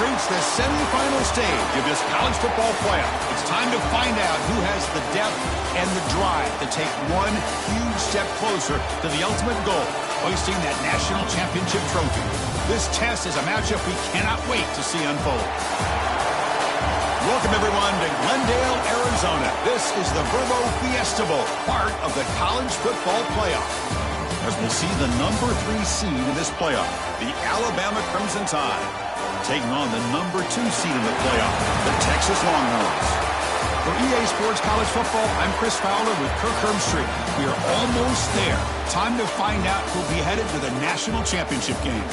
reached the semifinal stage of this college football playoff. It's time to find out who has the depth and the drive to take one huge step closer to the ultimate goal, hoisting that national championship trophy. This test is a matchup we cannot wait to see unfold. Welcome, everyone, to Glendale, Arizona. This is the Verbo Fiesta Bowl, part of the college football playoff. As we'll see the number 3 seed in this playoff, the Alabama Crimson Tide, taking on the number 2 seed in the playoff, the Texas Longhorns. For EA Sports College Football, I'm Chris Fowler with Kirk Herbstreit. We are almost there. Time to find out who'll be headed to the national championship game.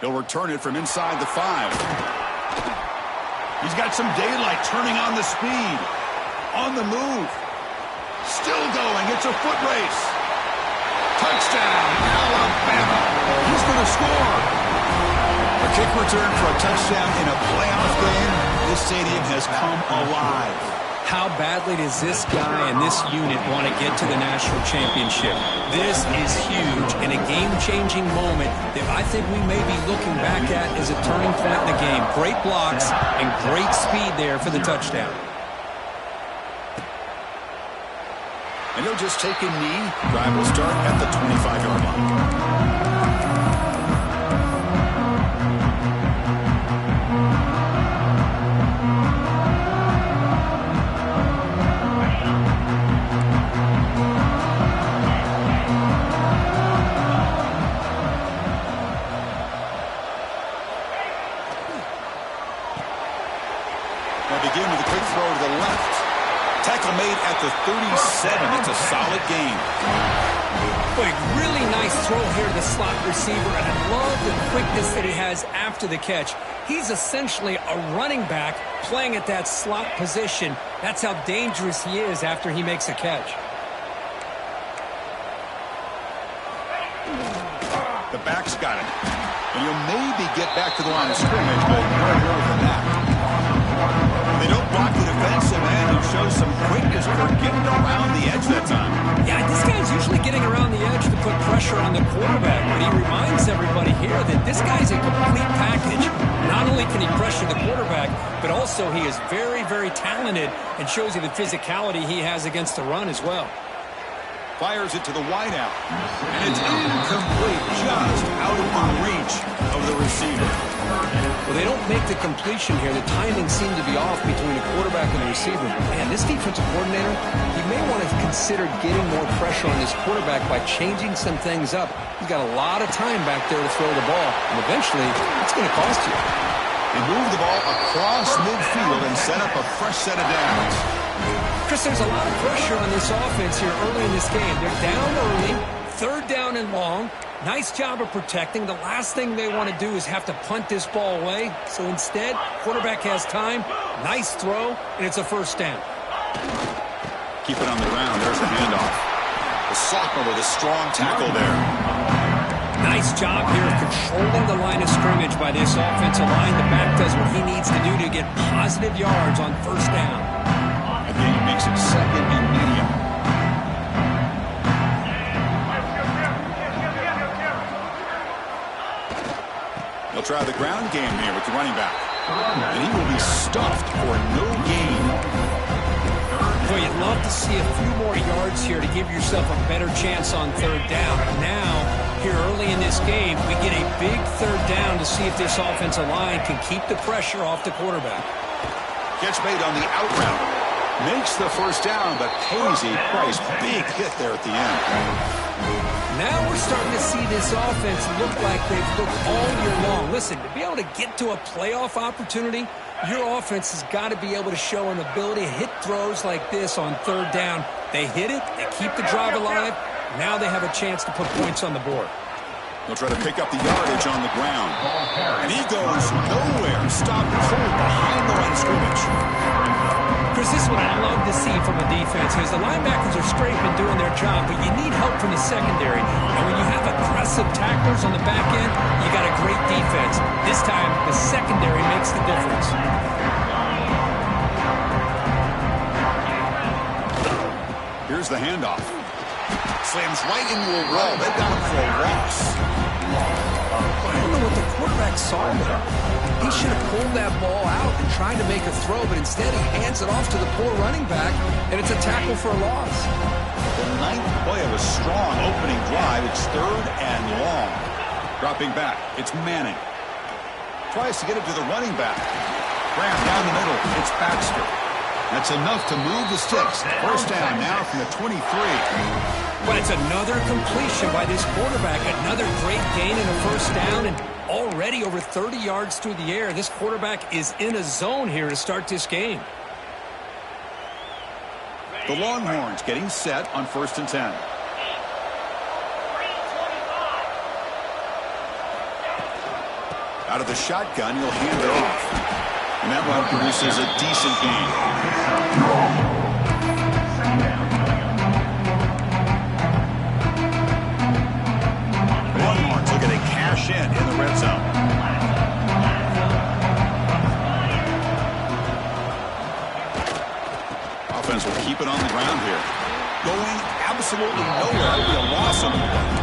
He'll return it from inside the 5. He's got some daylight, turning on the speed. On the move. Still going. It's a foot race. Touchdown, Alabama. He's going to score. A kick return for a touchdown in a playoff game. This stadium has come alive. How badly does this guy and this unit want to get to the national championship? This is huge and a game-changing moment that I think we may be looking back at as a turning point in the game. Great blocks and great speed there for the touchdown. And he'll just take a knee. Drive will start at the 25-yard line. Begin with a quick throw to the left. Tackle made at the 37. It's a solid gain. Boy, really nice throw here to the slot receiver, and I love the quickness that he has after the catch. He's essentially a running back playing at that slot position. That's how dangerous he is after he makes a catch. The back's got it. And he'll maybe get back to the line of scrimmage, but no more than that. They don't block the defensive end and show some quickness for getting around the edge that time. Yeah, this guy's usually getting around the edge to put pressure on the quarterback, but he reminds everybody here that this guy's a complete package. Not only can he pressure the quarterback, but also he is very, very talented and shows you the physicality he has against the run as well. Fires it to the wideout, and it's incomplete, just out of the reach of the receiver. Well, they don't make the completion here. The timing seemed to be off between the quarterback and the receiver. Man, this defensive coordinator, he may want to consider getting more pressure on this quarterback by changing some things up. He's got a lot of time back there to throw the ball, and eventually it's going to cost you. They move the ball across midfield and set up a fresh set of downs. Chris, there's a lot of pressure on this offense here early in this game. They're down early, 3rd down and long. Nice job of protecting. The last thing they want to do is have to punt this ball away. So instead, quarterback has time. Nice throw, and it's a 1st down. Keep it on the ground. There's the handoff. The sophomore with a strong tackle there. Nice job here of controlling the line of scrimmage by this offensive line. The back does what he needs to do to get positive yards on 1st down. Again, he makes it 2nd and medium. He'll try the ground game here with the running back. And he will be stuffed for no gain. Boy, you'd love to see a few more yards here to give yourself a better chance on 3rd down. Now, here early in this game, we get a big 3rd down to see if this offensive line can keep the pressure off the quarterback. Catch made on the out route. Makes the first down, but pays a price. Big hit there at the end. Now we're starting to see this offense look like they've looked all year long. Listen, to be able to get to a playoff opportunity, your offense has got to be able to show an ability to hit throws like this on third down. They hit it, they keep the drive alive. Now they have a chance to put points on the board. They'll try to pick up the yardage on the ground. And he goes nowhere. Stopped cold behind the line of scrimmage. Chris, this is what I love to see from a defense is the linebackers are straight and doing their job, but you need help from the secondary. And when you have aggressive tacklers on the back end, you got a great defense. This time, the secondary makes the difference. Here's the handoff. Slams right into a roll. They've got him for a loss. I don't know what the quarterback saw there. He should have pulled that ball out and tried to make a throw, but instead he hands it off to the poor running back, and it's a tackle for a loss. The ninth play of a strong opening drive. It's third and long. Dropping back. It's Manning. Tries to get it to the running back. Graham down the middle. It's Baxter. That's enough to move the sticks. First down now from the 23. But it's another completion by this quarterback. Another great gain in a first down, and already over 30 yards through the air. This quarterback is in a zone here to start this game. The Longhorns getting set on 1st and 10. Out of the shotgun, he'll hand it off. And that one produces a decent gain. Longhorns looking to cash in the red zone. Offense will keep it on the ground here. Going absolutely nowhere. It'll be a loss on the play.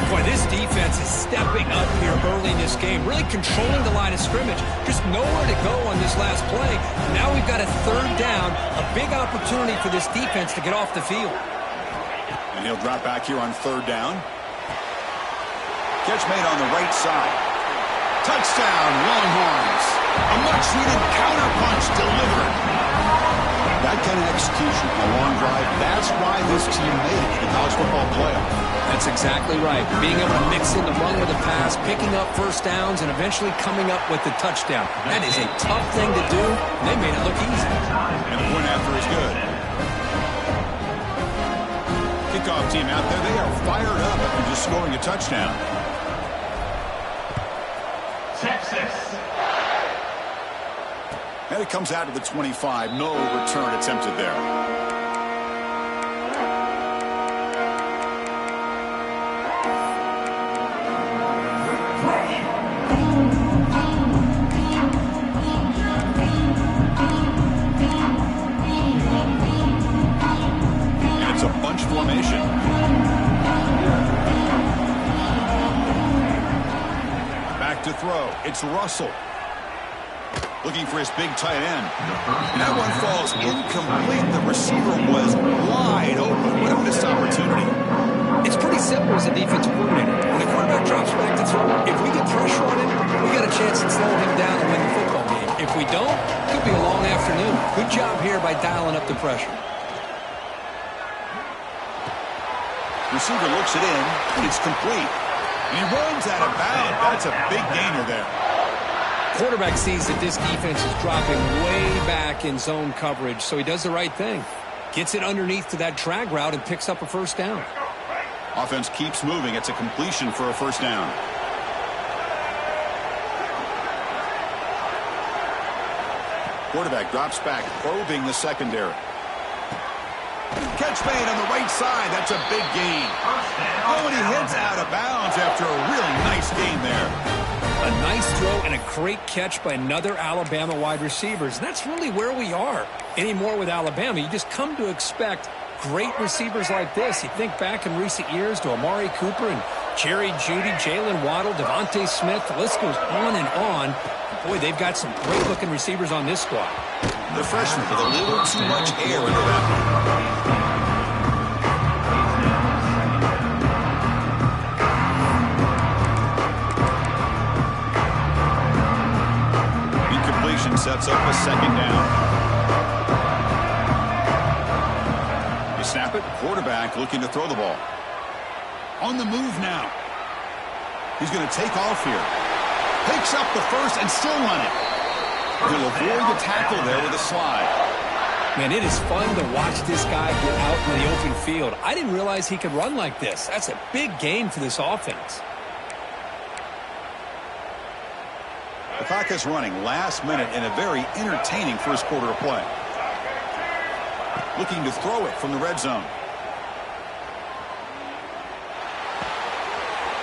Boy, this defense is stepping up here early in this game, really controlling the line of scrimmage. Just nowhere to go on this last play. Now we've got a third down, a big opportunity for this defense to get off the field. And he'll drop back here on 3rd down. Catch made on the right side. Touchdown, Longhorns. A much-needed counterpunch delivered. That kind of execution, a long drive, that's why this team made it to the college football playoff. That's exactly right. Being able to mix in the run with the pass, picking up first downs, and eventually coming up with the touchdown. That is a tough thing to do, and they made it look easy. And the point after is good. Kickoff team out there, they are fired up after just scoring a touchdown. Texas. And it comes out to the 25. No return attempted there. And it's a bunch formation. Back to throw. It's Russell. Looking for his big tight end. And that one falls incomplete. The receiver was wide open. What a missed opportunity. It's pretty simple as a defensive coordinator. When the quarterback drops back to throw, if we get pressure on him, we got a chance to slow him down and win the football game. If we don't, it could be a long afternoon. Good job here by dialing up the pressure. Receiver looks it in, and it's complete. And he runs out of bounds. That's a big gainer there. Quarterback sees that this defense is dropping way back in zone coverage, so he does the right thing. Gets it underneath to that drag route and picks up a first down. Offense keeps moving. It's a completion for a first down. Quarterback drops back, probing the secondary. Catch made on the right side. That's a big gain. Oh, and he heads out of bounds after a really nice gain there. A nice throw and a great catch by another Alabama wide receivers. And that's really where we are anymore with Alabama. You just come to expect great receivers like this. You think back in recent years to Amari Cooper and Jerry Jeudy, Jalen Waddle, Devontae Smith. The list goes on and on. Boy, they've got some great-looking receivers on this squad. The freshman with a little too much air into that one. Sets up a second down. snap it. Quarterback looking to throw the ball. On the move now. He's going to take off here. Picks up the first and still run it. He'll avoid the tackle there with a slide. Man, it is fun to watch this guy get out in the open field. I didn't realize he could run like this. That's a big gain for this offense. The clock is running last minute in a very entertaining first quarter of play. Looking to throw it from the red zone.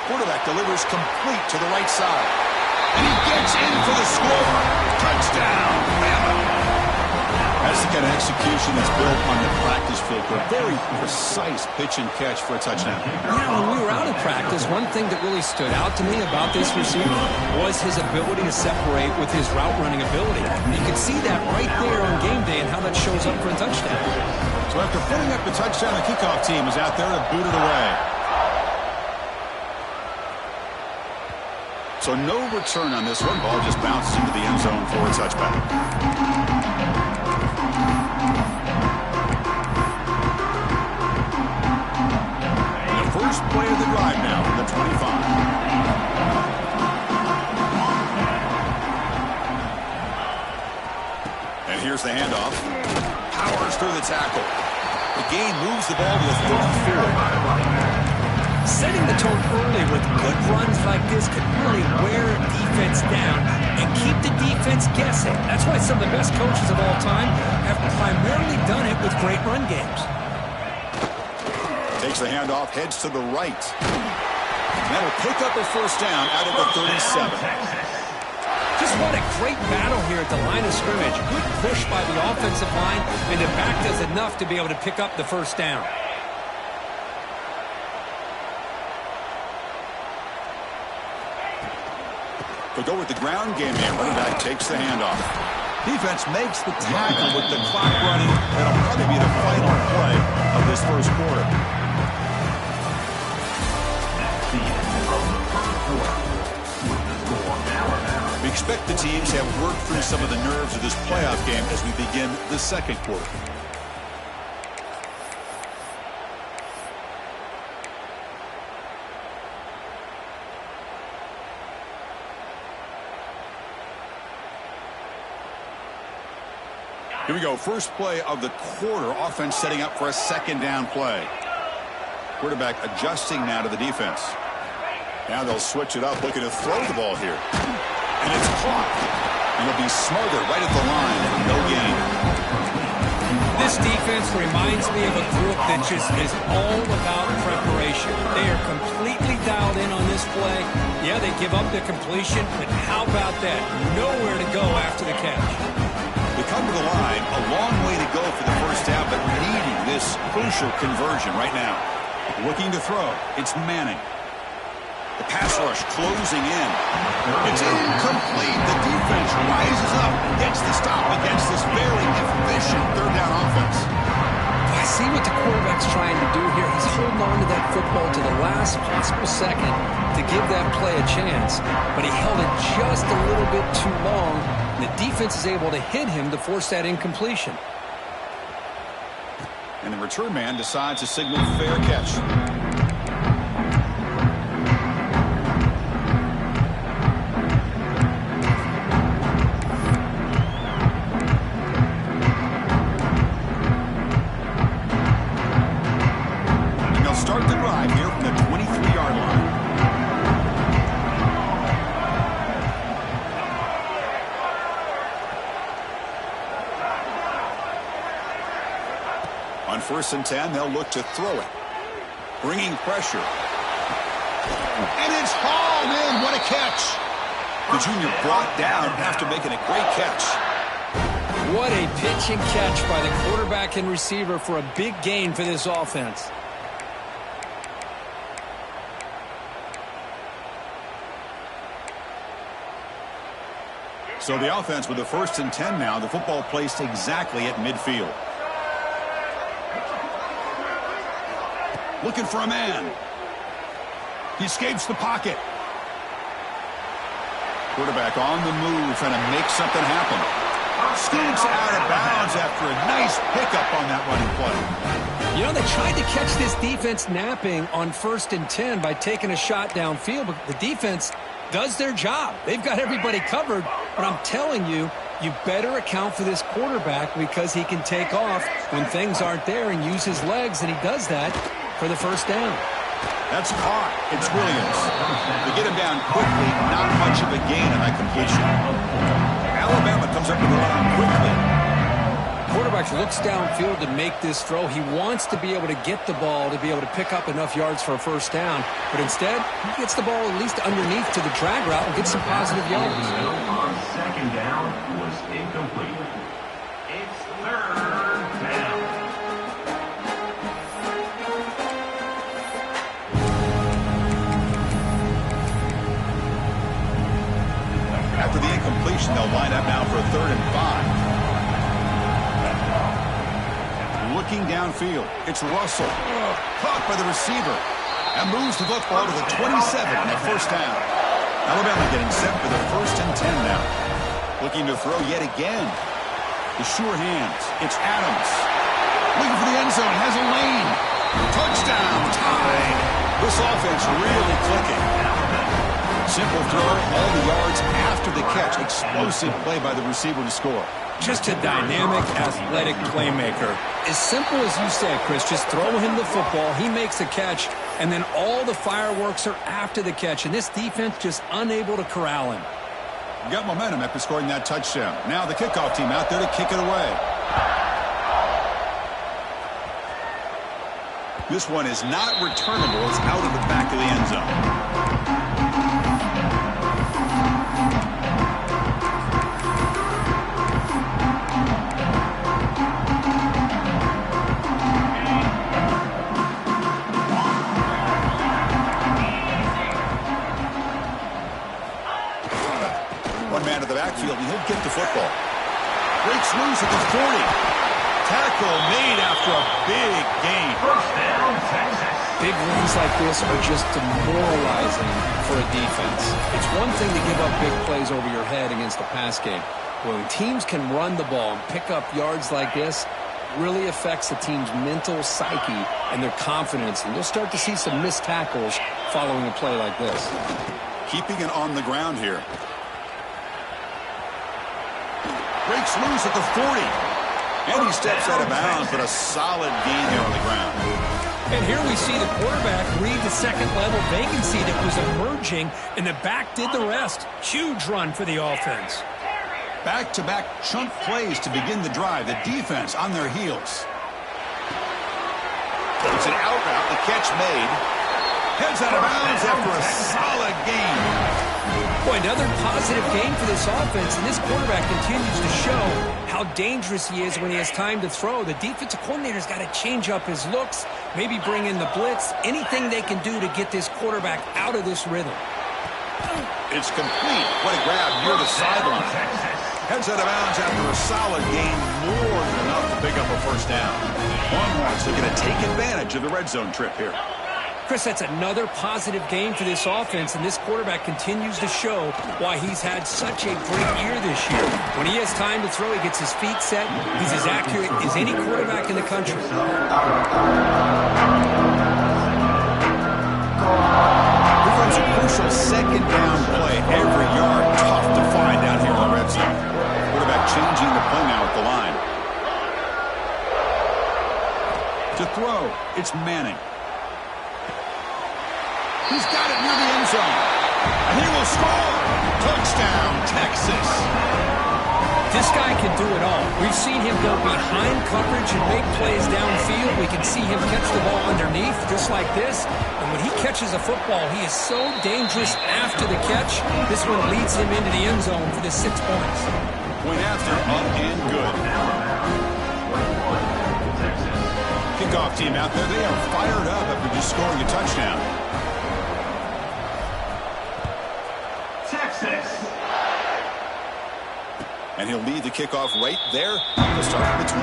Quarterback delivers complete to the right side. And he gets in for the score. Touchdown, Bama. That's the kind of execution that's built on the practice field. A very precise pitch and catch for a touchdown. Yeah, when we were out of practice, one thing that really stood out to me about this receiver was his ability to separate with his route running ability. You can see that right there on game day and how that shows up for a touchdown. So after putting up the touchdown, the kickoff team is out there to boot it away. So no return on this one. Ball just bounces into the end zone for a touchback. The first play of the drive now from the 25. And here's the handoff. Powers through the tackle. The gain moves the ball to the 34. Setting the tone early with good runs like this could really wear a defense down and keep the defense guessing. That's why some of the best coaches of all time have primarily done it with great run games. Takes the handoff, heads to the right. That'll pick up a first down out of the 37. Just what a great battle here at the line of scrimmage. Good push by the offensive line, and the back does enough to be able to pick up the first down. They'll go with the ground game here. Running back takes the handoff. Defense makes the tackle with the clock running. That'll probably be the final play of this first quarter. We expect the teams to have worked through some of the nerves of this playoff game as we begin the second quarter. Here we go. First play of the quarter. Offense setting up for a second down play. Quarterback adjusting now to the defense. Now they'll switch it up, looking to throw the ball here. And it's caught. And it'll be smothered right at the line. No gain. This defense reminds me of a group that just is all about preparation. They are completely dialed in on this play. Yeah, they give up the completion, but how about that? Nowhere to go after the catch. They come to the line, a long way to go for the first down, but needing this crucial conversion right now. Looking to throw. It's Manning. The pass rush closing in. It's incomplete. The defense rises up, gets the stop against this very efficient third down offense. I see what the quarterback's trying to do here. He's holding on to that football to the last possible second to give that play a chance, but he held it just a little bit too long. The defense is able to hit him to force that incompletion. And the return man decides to signal fair catch. And they'll start the drive here from the 23-yard line. On 1st and 10, they'll look to throw it. Bringing pressure. And it's hauled in. What a catch. The junior brought down after making a great catch. What a pitch and catch by the quarterback and receiver for a big gain for this offense. So the offense with the 1st and 10 now. The football placed exactly at midfield. Looking for a man. He escapes the pocket. Quarterback on the move, trying to make something happen. Scoots out of bounds after a nice pickup on that running play. You know, they tried to catch this defense napping on 1st and 10 by taking a shot downfield, but the defense does their job. They've got everybody covered, but I'm telling you, you better account for this quarterback because he can take off when things aren't there and use his legs, and he does that for the first down. That's caught. It's Williams. They get him down quickly. Not much of a gain on that completion. Alabama comes up with the line quickly. Quarterback looks downfield to make this throw. He wants to be able to get the ball to be able to pick up enough yards for a first down. But instead, he gets the ball at least underneath to the drag route and gets some positive yards. On 2nd down was incomplete. It's 3rd down. After the incompletion, they'll line up now for a 3rd and 5. Looking downfield, it's Russell. Caught by the receiver. And moves the football to the 27 on the first down. Alabama getting set for the 1st and 10 now. Looking to throw yet again. The sure hands. It's Adams. Looking for the end zone. Has a lane. Touchdown. Tied. This offense really clicking. Simple throw. All the yards after the catch. Explosive play by the receiver to score. Just a dynamic, athletic playmaker. As simple as you said, Chris, just throw him the football, he makes a catch, and then all the fireworks are after the catch, and this defense just unable to corral him. Got momentum after scoring that touchdown. Now the kickoff team out there to kick it away. This one is not returnable. It's out of the back of the end zone. Man of the backfield, and he'll get the football. Breaks loose at the 40. Tackle made after a big gain. 1st down, Texas. Big wins like this are just demoralizing for a defense. It's one thing to give up big plays over your head against the pass game. When teams can run the ball and pick up yards like this, really affects the team's mental psyche and their confidence, and you'll start to see some missed tackles following a play like this. Keeping it on the ground here. Breaks loose at the 40. And he steps out of bounds, but a solid gain there on the ground. And here we see the quarterback read the second-level vacancy that was emerging, and the back did the rest. Huge run for the offense. Back-to-back chunk plays to begin the drive. The defense on their heels. It's an out route. The catch made. Heads out of bounds after a solid gain. Boy, another positive game for this offense, and this quarterback continues to show how dangerous he is when he has time to throw. The defensive coordinator's got to change up his looks, maybe bring in the blitz, anything they can do to get this quarterback out of this rhythm. It's complete. What a grab near the sideline. Heads out of bounds after a solid gain, more than enough to pick up a first down. Longhorns looking to take advantage of the red zone trip here. Chris, that's another positive game for this offense, and this quarterback continues to show why he's had such a great year this year. When he has time to throw, he gets his feet set. He's as accurate as any quarterback in the country. Here comes a crucial second down play. Every yard tough to find down here in the red zone. Quarterback changing the play now at the line. To throw, it's Manning. He's got it near the end zone. And he will score. Touchdown, Texas. This guy can do it all. We've seen him go behind coverage and make plays downfield. We can see him catch the ball underneath just like this. And when he catches a football, he is so dangerous after the catch. This one leads him into the end zone for the 6 points. Went after, up and good. Kickoff team out there. They are fired up after just scoring a touchdown. And he'll lead the kickoff right there. He'll start at the 25.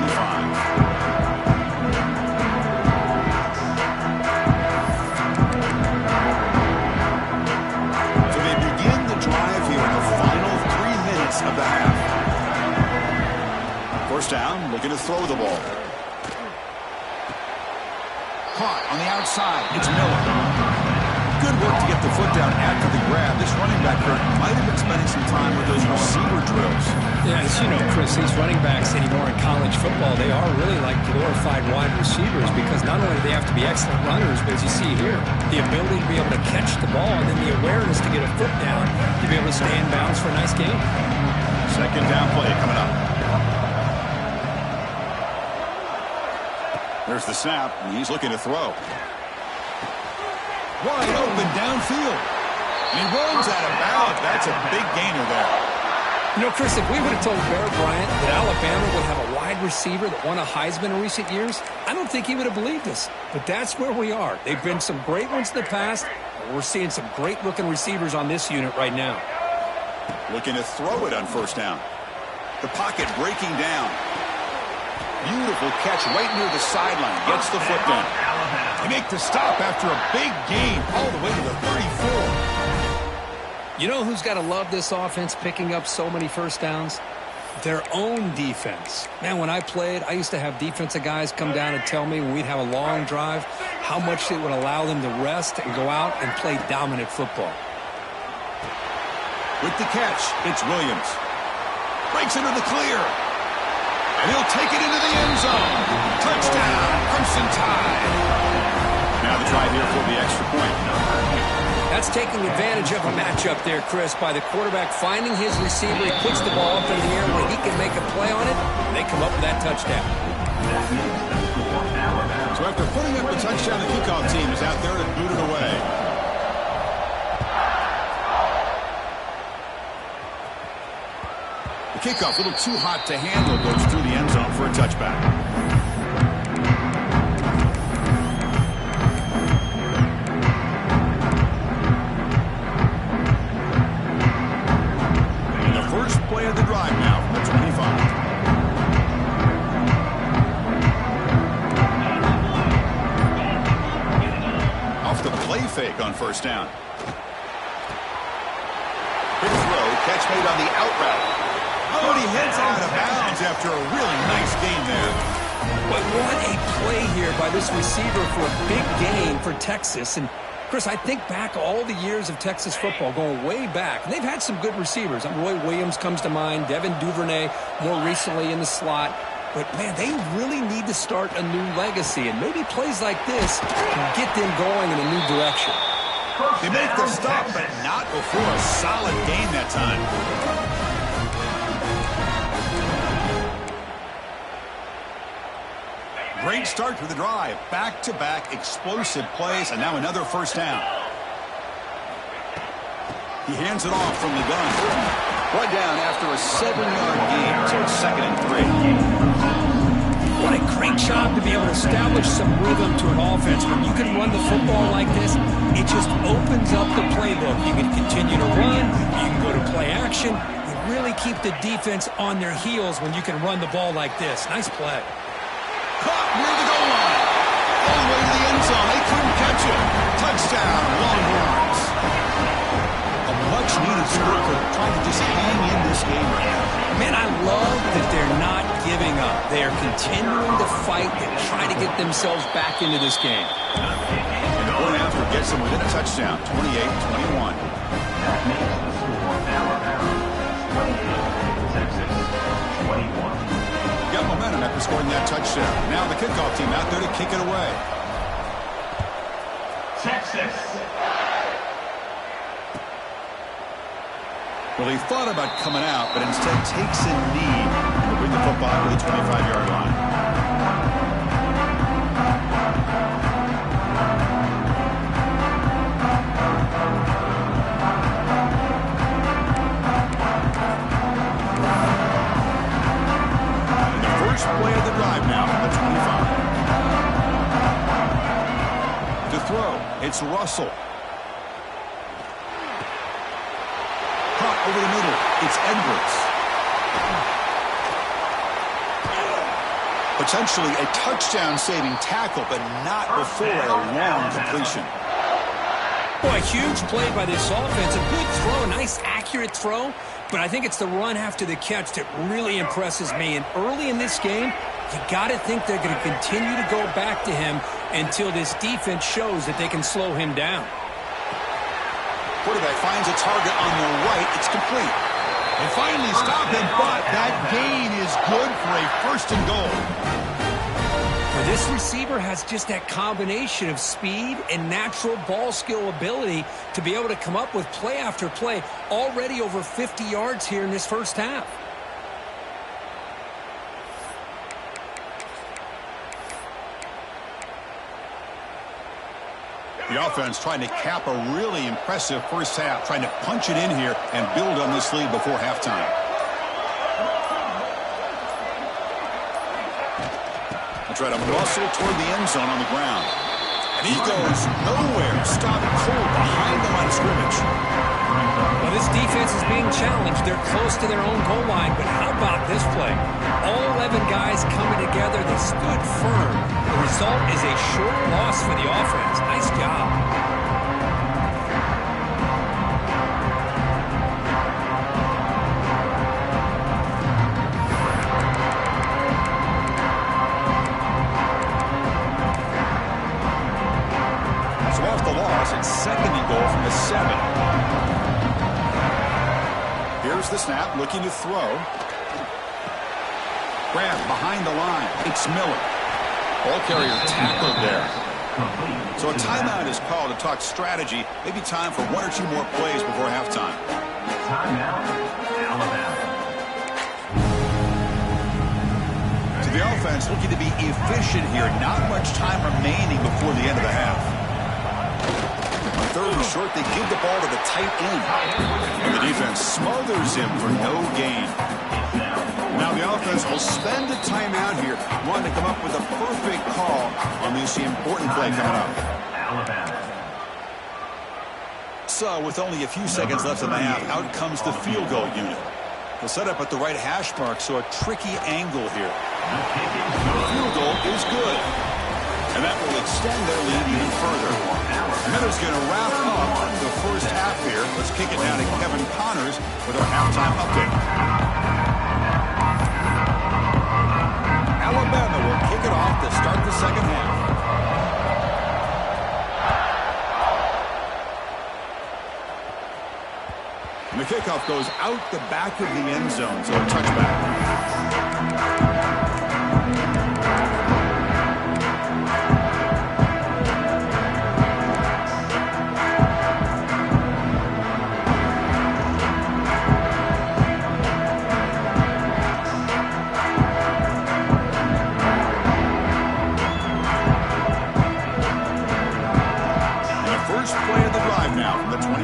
So they begin the drive here in the final 3 minutes of the half. First down, looking to throw the ball. Caught on the outside. It's Miller. Good work to get the foot down after the grab. This running back might have been spending some time with those receiver drills. Yeah, as you know, Chris, these running backs anymore in college football, they are really like glorified wide receivers because not only do they have to be excellent runners, but as you see here, the ability to be able to catch the ball and then the awareness to get a foot down to be able to stay in bounds for a nice gain. Second down play coming up. There's the snap, and he's looking to throw. Wide open downfield. He runs out of bounds. That's a big gainer there. You know, Chris, if we would have told Bear Bryant that Alabama would have a wide receiver that won a Heisman in recent years, I don't think he would have believed us. But that's where we are. They've been some great ones in the past, and we're seeing some great-looking receivers on this unit right now. Looking to throw it on first down. The pocket breaking down. Beautiful catch right near the sideline. Gets the foot down. They make the stop after a big gain all the way to the 34. You know who's got to love this offense picking up so many first downs? Their own defense. Man, when I played, I used to have defensive guys come down and tell me when we'd have a long drive how much it would allow them to rest and go out and play dominant football. With the catch, it's Williams. Breaks into the clear. And he'll take it into the end zone. Touchdown, Crimson Tide. Now the try here for the extra point. That's taking advantage of a matchup there, Chris, by the quarterback finding his receiver. He puts the ball up in the air where he can make a play on it, and they come up with that touchdown. So after putting up the touchdown, the kickoff team is out there to boot it away. The kickoff, a little too hot to handle, goes through the end zone for a touchback. And the first play of the drive now from the 25. Off the play fake on first down. Big throw, catch made on the out route. Oh, and he heads out of bounds after a really nice gain there. But what a play here by this receiver for a big gain for Texas. And, Chris, I think back all the years of Texas football, going way back. And they've had some good receivers. Roy Williams comes to mind, Devin Duvernay more recently in the slot. But, man, they really need to start a new legacy. And maybe plays like this can get them going in a new direction. They make the stop, but not before a solid gain that time. Great start to the drive. Back-to-back explosive plays, and now another first down. He hands it off from the gun. One down after a 7-yard gain, so it's 2nd and 3. What a great job to be able to establish some rhythm to an offense. When you can run the football like this, it just opens up the playbook. You can continue to run. You can go to play action. You really keep the defense on their heels when you can run the ball like this. Nice play. Caught near the goal line. All the way to the end zone. They couldn't catch it. Touchdown, Longhorns. A much-needed score for trying to just hang in this game right now. Man, I love that they're not giving up. They are continuing to fight and try to get themselves back into this game. And the point after gets them within a touchdown, 28-21. That makes the score Alabama 28, Texas 21. Got momentum after scoring that touchdown. Now the kickoff team out there to kick it away. Texas. Well, he thought about coming out, but instead takes a knee to bring the football to the 25-yard line. And the first play of the drive now from the 25. To throw, it's Russell. Over the middle, it's Edwards. Potentially a touchdown-saving tackle, but not before a long completion. Boy, huge play by this offense. A good throw, a nice accurate throw. but I think it's the run after the catch that really impresses me. And early in this game, you got to think they're going to continue to go back to him until this defense shows that they can slow him down. Quarterback finds a target on the right. It's complete. They finally stop him, but that gain is good for a 1st and goal. This receiver has just that combination of speed and natural ball skill ability to be able to come up with play after play, already over 50 yards here in this first half. The offense trying to cap a really impressive first half, trying to punch it in here and build on this lead before halftime. Try to muscle toward the end zone on the ground. And he goes nowhere. Stopped cold behind the line of scrimmage. Well, this defense is being challenged. They're close to their own goal line, but how about this play? All 11 guys coming together. They stood firm. The result is a short loss for the offense. Nice job. It's 2nd and goal from the 7. Here's the snap, looking to throw. Grab behind the line. It's Miller. Ball carrier tackled there. So a timeout is called to talk strategy. Maybe time for 1 or 2 more plays before halftime. Timeout, Alabama. So the offense looking to be efficient here. Not much time remaining before the end of the half. 3rd and short, they give the ball to the tight end. And the defense smothers him for no gain. Now the offense will spend a timeout here, wanting to come up with a perfect call on this important play coming up. So with only a few seconds left in the half, out comes the field goal unit. They'll set up at the right hash mark, so a tricky angle here. The field goal is good. And that will extend their lead even further. Miller's going to wrap up the first half here. Let's kick it down to Kevin Connors with our halftime update. Alabama will kick it off to start the second half. And the kickoff goes out the back of the end zone, so a touchback. First play of the drive now from the 25.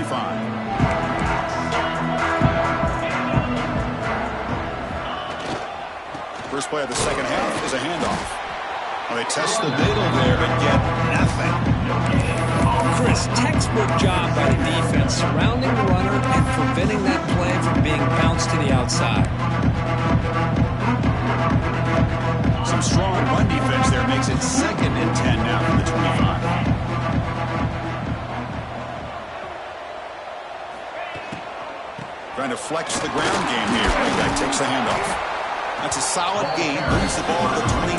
First play of the second half is a handoff. Well, they test the middle there, but get nothing. Chris, textbook job by the defense, surrounding the runner and preventing that play from being bounced to the outside. Some strong run defense there makes it 2nd and 10 now from the 25. Trying to flex the ground game here. Running back takes the handoff. That's a solid gain. Brings the ball to the 29.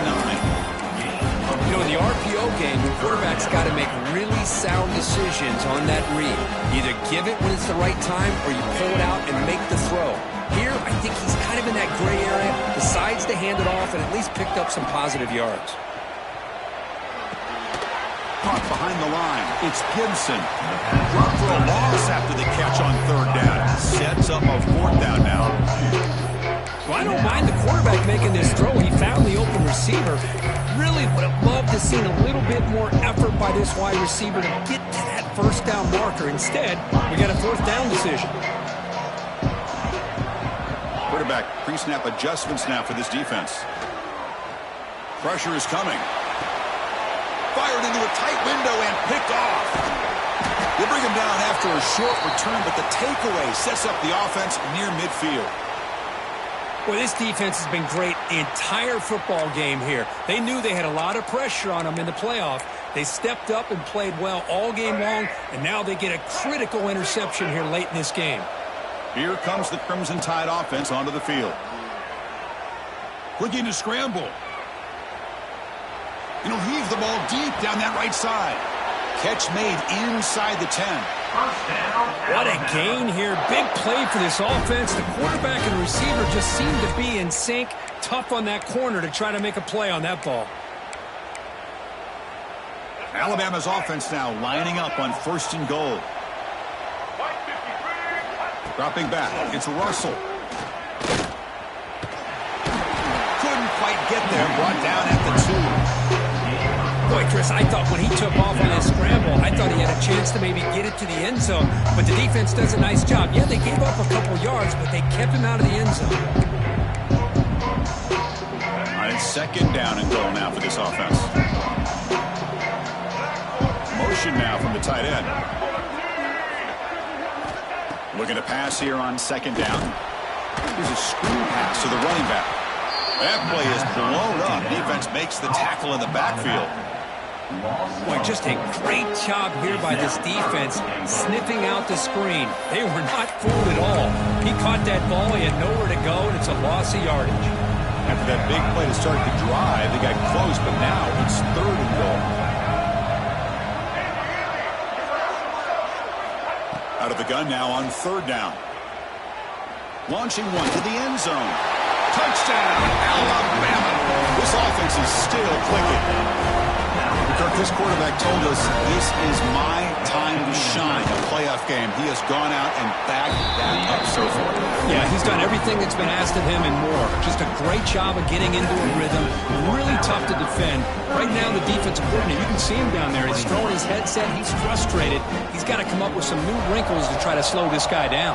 You know, in the RPO game, the quarterback's got to make really sound decisions on that read. Either give it when it's the right time or you pull it out and make the throw. Here, I think he's kind of in that gray area, decides to hand it off and at least picked up some positive yards. Caught behind the line. It's Gibson. Dropped for a loss after the catch on 3rd down. Sets up a 4th down now. Well, I don't mind the quarterback making this throw. He found the open receiver. Really would have loved to see a little bit more effort by this wide receiver to get to that 1st down marker. Instead, we got a 4th down decision. Quarterback pre-snap adjustments now for this defense. Pressure is coming. Fired into a tight window and picked off. They bring him down after a short return, but the takeaway sets up the offense near midfield. Well, this defense has been great the entire football game here. They knew they had a lot of pressure on them in the playoff. They stepped up and played well all game long, and now they get a critical interception here late in this game. Here comes the Crimson Tide offense onto the field. Looking to scramble. And he'll heave the ball deep down that right side. Catch made inside the 10. What a gain here. Big play for this offense. The quarterback and the receiver just seem to be in sync. Tough on that corner to try to make a play on that ball. Alabama's offense now lining up on 1st and goal. Dropping back. It's Russell. Couldn't quite get there. Brought down at the 2. Boy, Chris, I thought when he took off on his scramble, I thought he had a chance to maybe get it to the end zone. But the defense does a nice job. Yeah, they gave up a couple yards, but they kept him out of the end zone. On its 2nd down and goal now for this offense. Motion now from the tight end. Looking to pass here on 2nd down. Here's a screen pass to the running back. That play is blown up. Defense makes the tackle in the backfield. Boy, just a great job here by this defense, sniffing out the screen. They were not fooled at all. He caught that ball, he had nowhere to go, and it's a loss of yardage. After that big play to start the drive, they got close, but now it's 3rd and goal. Out of the gun now on 3rd down. Launching one to the end zone. Touchdown, Alabama. This offense is still clicking. Kirk, this quarterback told us this is my time to shine, a playoff game. He has gone out and backed that up so far. Yeah, he's done everything that's been asked of him and more. Just a great job of getting into a rhythm. Really tough to defend. Right now, the defensive coordinator, you can see him down there. He's throwing his headset. He's frustrated. He's got to come up with some new wrinkles to try to slow this guy down.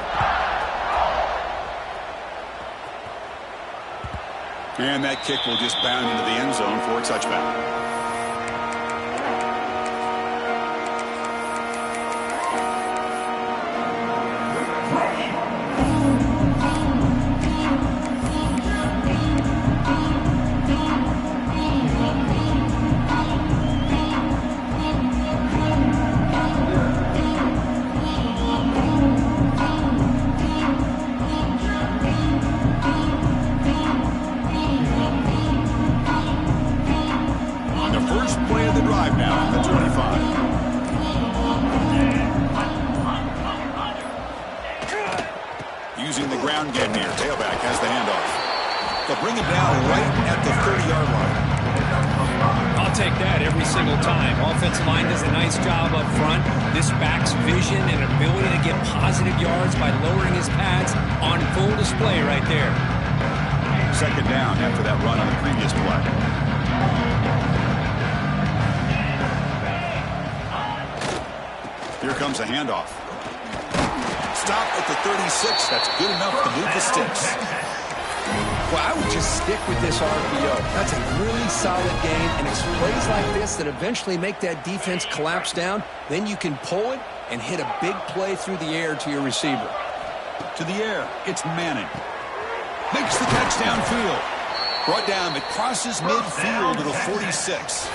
And that kick will just bound into the end zone for a touchback. Using the ground game here. Tailback has the handoff. They'll bring him down right at the 30-yard line. I'll take that every single time. Offensive line does a nice job up front. This back's vision and ability to get positive yards by lowering his pads on full display right there. 2nd down after that run on the previous play. Here comes a handoff. Stop at the 36. That's good enough to move the sticks. Well, I would just stick with this RPO. That's a really solid game, and it's plays like this that eventually make that defense collapse down. Then you can pull it and hit a big play through the air to your receiver. To the air, it's Manning. Makes the catch downfield. Brought down, it crosses midfield to the 46.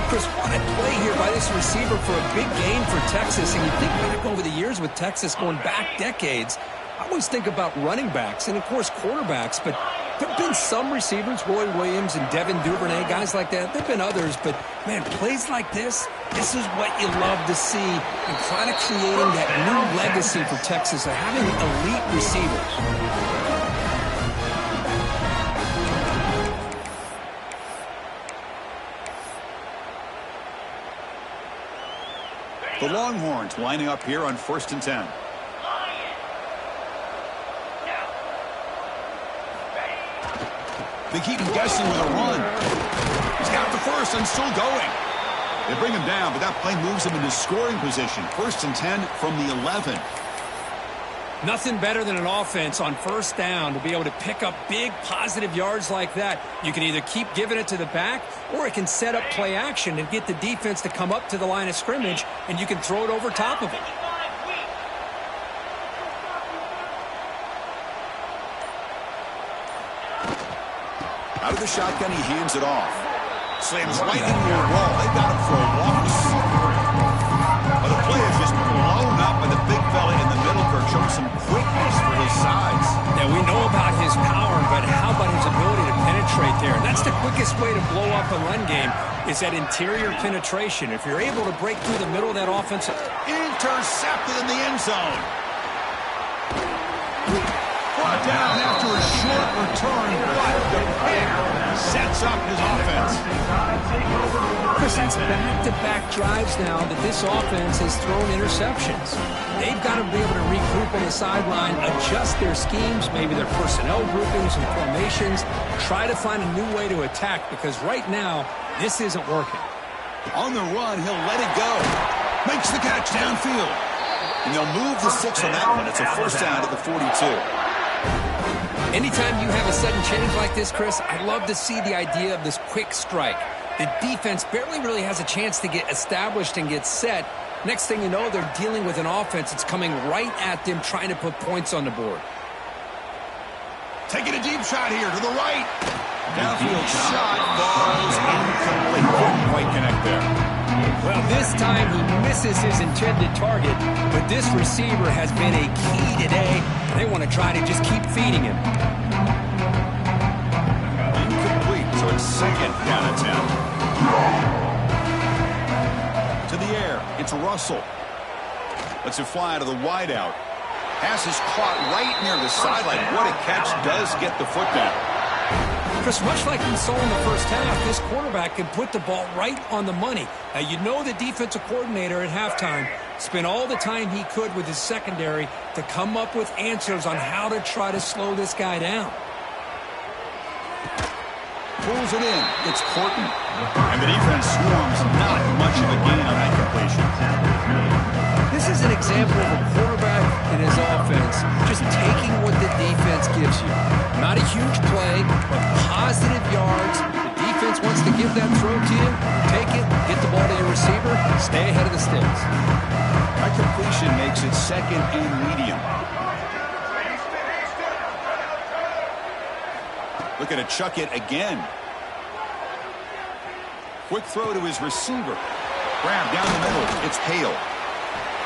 Chris, what a play here by this receiver for a big gain for Texas. And you think back over the years with Texas going back decades, I always think about running backs and, of course, quarterbacks. But there have been some receivers, Roy Williams and Devin Duvernay, guys like that. There have been others. But, man, plays like this is what you love to see and kind of creating that new legacy for Texas of having elite receivers. The Longhorns lining up here on 1st and 10. They keep him guessing with a run. He's got the first and still going. They bring him down, but that play moves him into scoring position. 1st and 10 from the 11. Nothing better than an offense on 1st down to be able to pick up big positive yards like that. You can either keep giving it to the back, or it can set up play action and get the defense to come up to the line of scrimmage, and you can throw it over top of it. Out of the shotgun, he hands it off. Slams right into a wall. They got him for a loss. But the play is just blown up by the big fella in the middle, Kirk. shows some quickness for his size. Now, we know about his power, but how about his ability to penetrate there? And that's the quickest way to blow up a run game, is that interior penetration. If you're able to break through the middle of that offense. Intercepted in the end zone. Brought down after a short return, but the pick sets up his offense. Chris, it's back-to-back drives now that this offense has thrown interceptions. They've got to be able to regroup on the sideline, adjust their schemes, maybe their personnel groupings and formations, try to find a new way to attack, because right now, this isn't working. On the run, he'll let it go. Makes the catch downfield. And they'll move the 6 on that one. It's a first down to the 42. Anytime you have a sudden change like this, Chris, I love to see the idea of this quick strike. The defense barely really has a chance to get established and get set. Next thing you know, they're dealing with an offense that's coming right at them, trying to put points on the board. Taking a deep shot here to the right. Downfield shot falls incomplete. Couldn't quite connect there. Well, this time he misses his intended target, but this receiver has been a key today. They want to try to just keep feeding him. Incomplete, so it's second down and 10. To the air, it's Russell. Lets it fly to the wideout. Pass is caught right near the sideline. What a catch, does get the foot down. Chris, much like we saw in the first half, this quarterback can put the ball right on the money. Now, you know the defensive coordinator at halftime spent all the time he could with his secondary to come up with answers on how to try to slow this guy down. Pulls it in. It's Horton. And the defense swarms. Not much of a gain on that completion. This is an example of a quarterback and his offense just taking what the defense gives you. Not a huge play, but positive yards. The defense wants to give that throw to you. Take it, get the ball to your receiver, stay ahead of the sticks. That completion makes it second and medium. Looking to chuck it again. Quick throw to his receiver. Grab down the middle. It's Hale.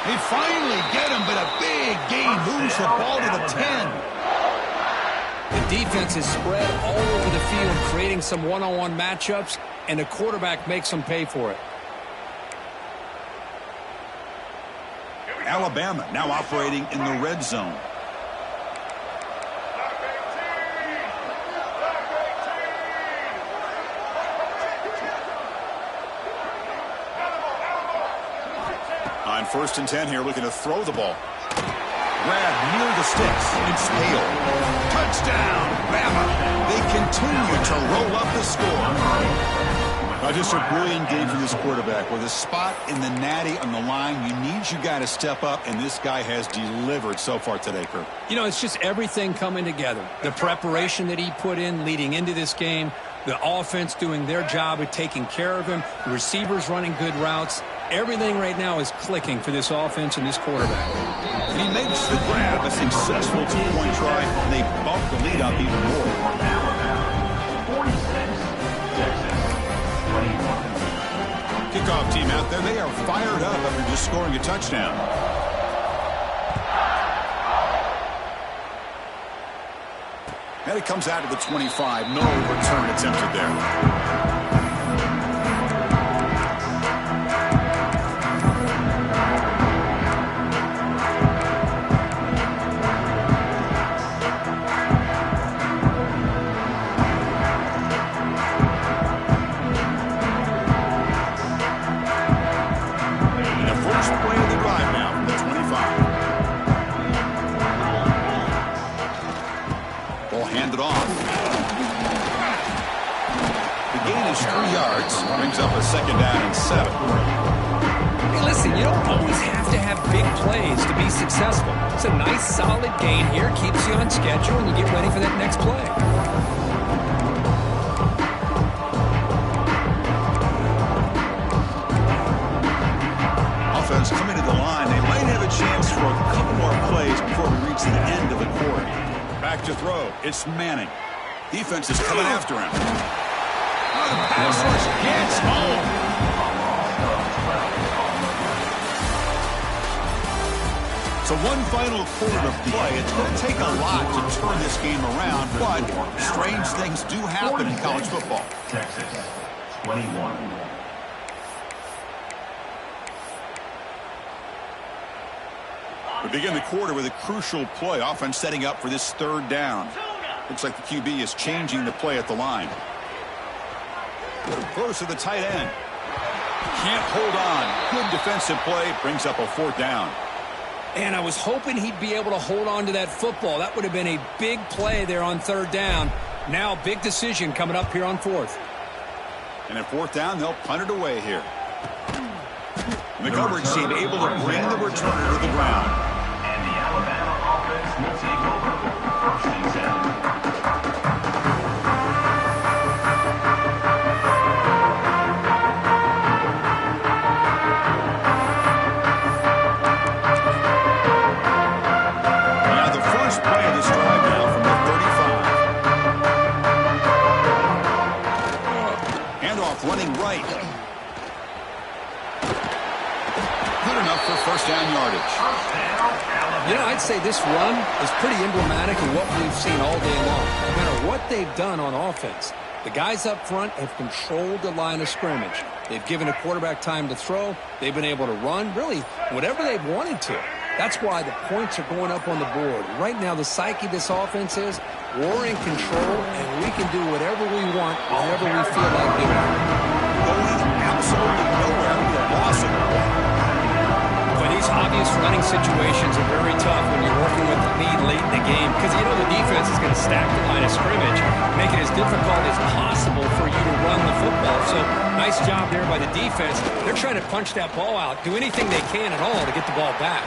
They finally get him, but a big gain moves the ball to the 10. The defense is spread all over the field, creating some one-on-one matchups, and the quarterback makes them pay for it. Alabama now operating in the red zone. On 1st and 10 here, looking to throw the ball. Grab near the sticks. It's Hale. Touchdown, Bama. They continue to roll up the score. Just a brilliant game for this quarterback. With a spot in the natty on the line, you got to step up, and this guy has delivered so far today, Kirk. You know, it's just everything coming together. The preparation that he put in leading into this game, the offense doing their job of taking care of him, the receivers running good routes. Everything right now is clicking for this offense and this quarterback. He makes the grab, a successful two-point try, and they bump the lead up even more. Kickoff team out there, they are fired up after just scoring a touchdown. And it comes out to the 25. No return attempted there. Brings up a 2nd down and 7. Hey, listen, you don't always have to have big plays to be successful. It's a nice, solid gain here. Keeps you on schedule, and you get ready for that next play. Offense coming to the line. They might have a chance for a couple more plays before we reach the end of the quarter. Back to throw. It's Manning. Defense is coming after him. The pass rush gets home. So one final quarter to play. It's going to take a lot to turn this game around, but strange things do happen in college football. Texas, 21. We begin the quarter with a crucial play. Offense setting up for this third down. Looks like the QB is changing the play at the line. Close to the tight end. Can't hold on. Good defensive play. Brings up a fourth down. And I was hoping he'd be able to hold on to that football. That would have been a big play there on third down. Now big decision coming up here on fourth. And at fourth down, they'll punt it away here. And the coverage team able to bring the returner to the ground. And the Alabama offense will take over. First and 10. Running right. Good enough for first down yardage. You know, I'd say this run is pretty emblematic of what we've seen all day long. No matter what they've done on offense, the guys up front have controlled the line of scrimmage. They've given a quarterback time to throw. They've been able to run, really, whatever they've wanted to. That's why the points are going up on the board. Right now, the psyche of this offense is we're in control, and we can do whatever we want, whenever we feel like doing it. Going absolutely nowhere with a loss of the ball. But these obvious running situations are very tough when you're working with the lead late in the game because you know the defense is going to stack the line of scrimmage, make it as difficult as possible for you to run the football. So nice job there by the defense. They're trying to punch that ball out, do anything they can at all to get the ball back.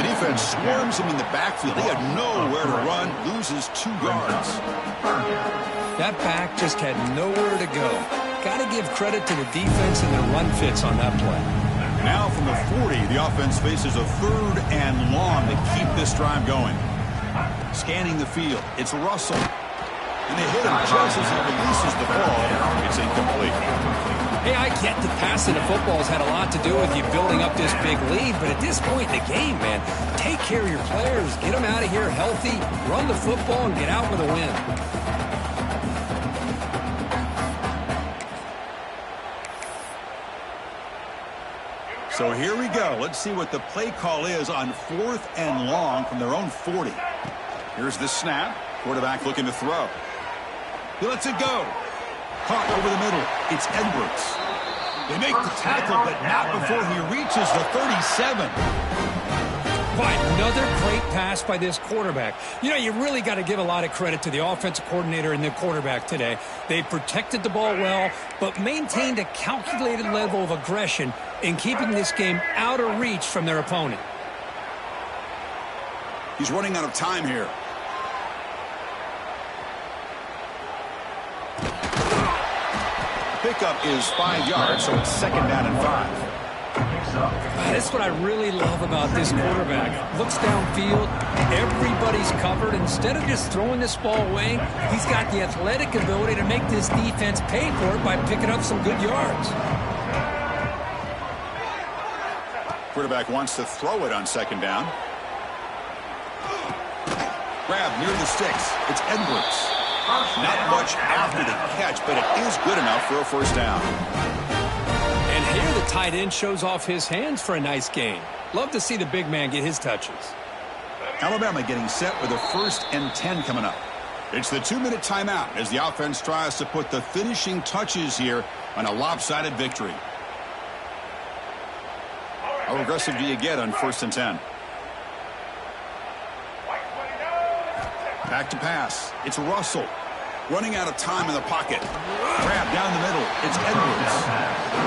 The defense swarms him in the backfield. He had nowhere to run, loses 2 yards. That back just had nowhere to go. Got to give credit to the defense and their run fits on that play. Now from the 40, the offense faces a third and long to keep this drive going. Scanning the field, it's Russell. And they hit him just as he releases the ball. It's incomplete. Hey, I get the passing of football has had a lot to do with you building up this big lead, but at this point in the game, man, take care of your players, get them out of here healthy, run the football, and get out with a win. So here we go. Let's see what the play call is on 4th and long from their own 40. Here's the snap. Quarterback looking to throw. He lets it go. Caught over the middle. It's Edwards. They make the tackle, but not before he reaches the 37. Boy, another great pass by this quarterback. You know, you really got to give a lot of credit to the offensive coordinator and the quarterback today. They protected the ball well, but maintained a calculated level of aggression in keeping this game out of reach from their opponent. He's running out of time here. Pickup is 5 yards, so it's second down and 5. That's what I really love about this quarterback. Looks downfield, everybody's covered. Instead of just throwing this ball away, he's got the athletic ability to make this defense pay for it by picking up some good yards. Quarterback wants to throw it on second down. Grab near the sticks. It's Edwards. Not much after the catch, but it is good enough for a first down. And here the tight end shows off his hands for a nice gain. Love to see the big man get his touches. Alabama getting set with a 1st and 10 coming up. It's the 2-minute timeout as the offense tries to put the finishing touches here on a lopsided victory. How aggressive do you get on 1st and 10? Back to pass. It's Russell. Running out of time in the pocket. Grab down the middle. It's Edwards.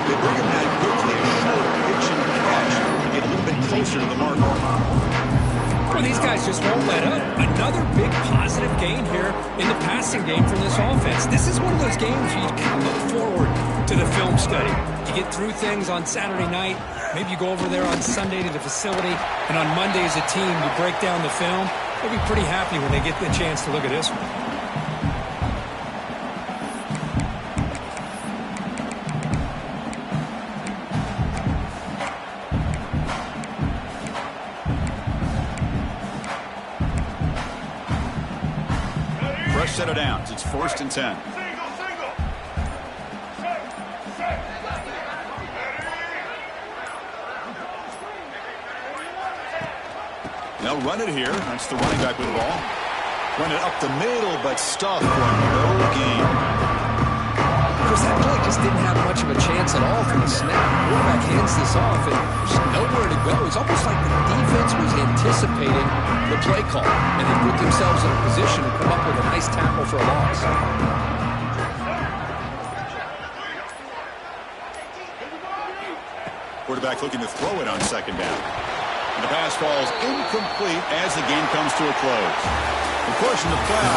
They bring him down quickly. A short pitch and catch to get a little bit closer to the mark. Well, these guys just won't let up. Another big positive gain here in the passing game from this offense. This is one of those games you kind of look forward to the film study. You get through things on Saturday night. Maybe you go over there on Sunday to the facility, and on Monday as a team you break down the film. They'll be pretty happy when they get the chance to look at this one. set of downs. It's 1st and 10. They'll run it here. That's the running back with the ball. Run it up the middle, but stuffed for no gain. Chris, that play just didn't have much of a chance at all from the snap. The quarterback hands this off, and there's nowhere to go. It's almost like the defense was anticipating the play call, and they put themselves in a position to come up with a nice tackle for a loss. Quarterback looking to throw it on 2nd down. And the pass falls incomplete as the game comes to a close. Of course, in the playoffs,